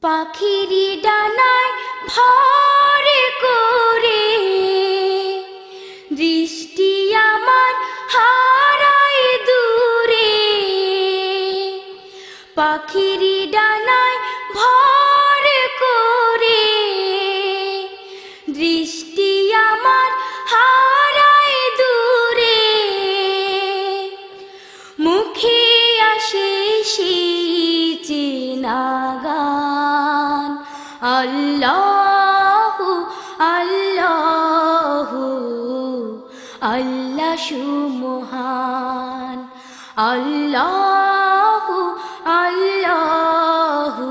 পাখিরি ডানায় ভর করে দৃষ্টি আমার হারায় দূরে। পাখিরি ডানায় ভর করে দৃষ্টি আমার হারায় দূরে। মুখে আসে সেই চেনা গান, আল্লাহু আল্লাহু আল্লাহ সুমহান। আল্লাহু আল্লাহু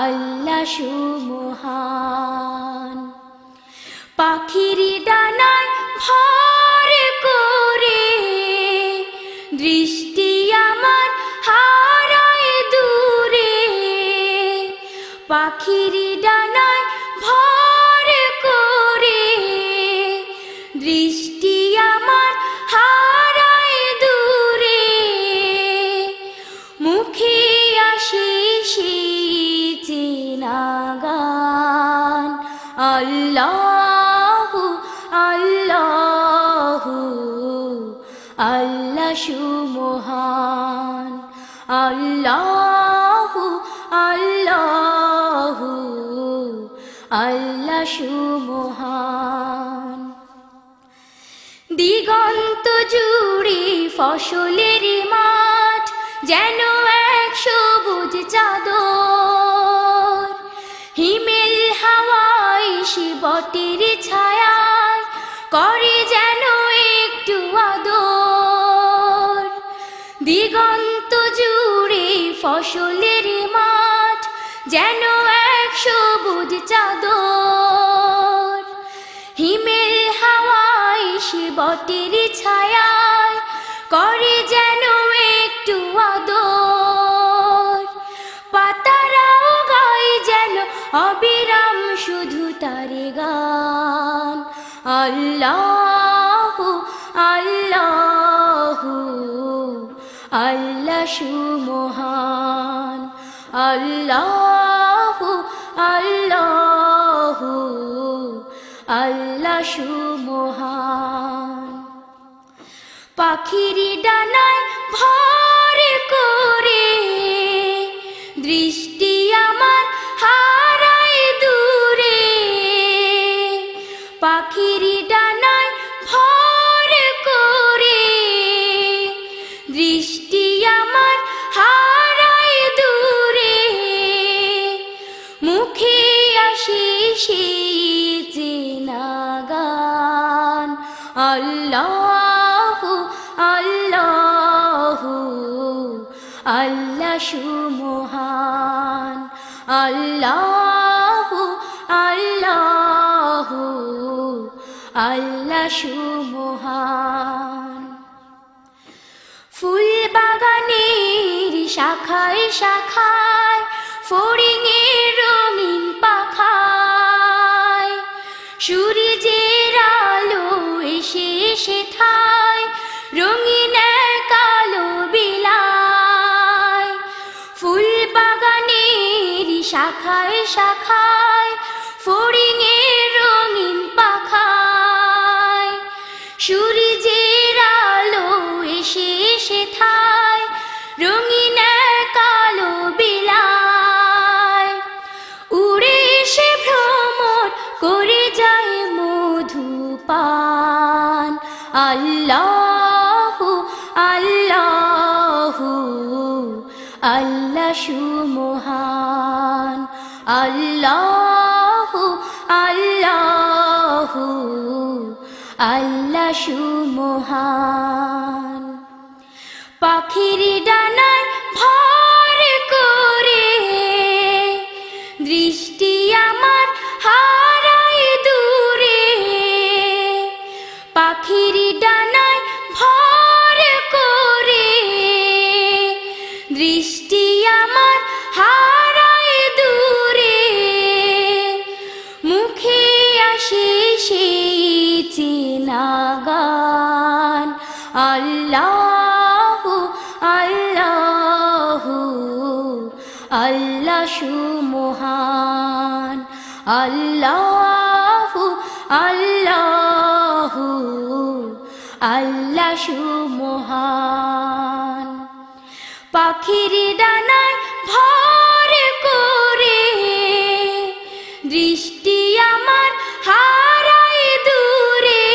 আল্লাহ সুমহান। পাখিরি ডানায় ভর করে দৃষ্টি আমার হারায় দূরে। পাখিরি ডানায় ভর করে দৃষ্টি আমার হারায় দূরে। মুখে আসে সেই চেনা গান, আল্লাহু আল্লাহু আল্লাহ সুমহান। আল্লাহু আল্লাহু আল্লাহ সুমহান। দিগন্ত জুড়ে ফসলের মাঠ যেন এক সবুজ চাদর। হিমেল হাওয়ায় সে বটের ছায়ায় করে যেন একটু আদর। দিগন্ত জুড়ে ফসলের মাঠ যেন এক সবুজ চাদর। হিমেল হাওয়ায় সে বটের ছায়ায় করে যেন একটু আদর। পাতারাও গায় যেন অবিরাম শুধু তারে গান, আল্লাহু আল্লাহু আল্লাহ সুমহান। আল্লাহু আল্লাহু আল্লাহ সুমহান। পাখিরি ডানায় ভর করে দৃষ্টি আমার হারায় দূরে। পাখিরি ডানায় ভর করে দৃষ্টি আমার হারায় দূরে। মুখে আসে সেই চেনা গান, আল্লাহু আল্লাহু আল্লাহ সুমহান। আল্লাহু আল্লাহু আল্লাহ সুমহান। ফুল বাগানের শাখায় শাখায় ফড়িংয়ের রঙিন পাখায় সূর্যের আলো এসে এসে থায় রঙিন কালো বিলায়। ফুল বাগানের শাখায় শাখায় ফড়িংয়ের রঙিন পাখায় সূর্যের আলো এসে এসে থায় রঙিন কালো বিলায়। উড়ে এসে ভ্রমর করে যায় মধুপান, আল্লাহু আল্লাহু আল্লাহ সুমহান। আল্লাহু আল্লাহু আল্লাহ সুমহান। পাখিরি ডানায় ভর করে দৃষ্টি আমার হারায় দূরে। পাখিরি ডানায় ভর করে দৃষ্টি আমার হারায় দূরে। মুখে আসে সেই চেনা গান, আল্লাহু আল্লাহু আল্লাহ সুমহান আল্লাহু আল্লাহু আল্লাহ সুমহান পাখির ডানায় ভর করে দৃষ্টি আমার হারায় দূরে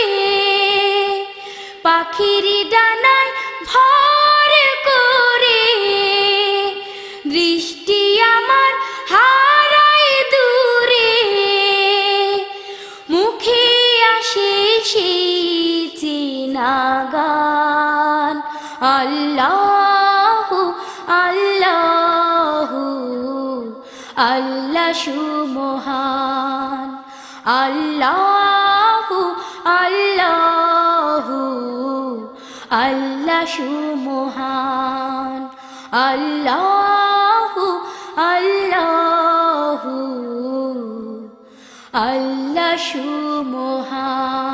পাখির ডানায় ভর করে দৃষ্টি আমার হারায় দূরে মুখে আসে সেই চেনা গান আল্লাহু আল্লাহু আল্লাহ সুমহান আল্লাহু আল্লাহু আল্লাহ সুমহান আল্লাহু আল্লাহু আল্লাহ সুমহান।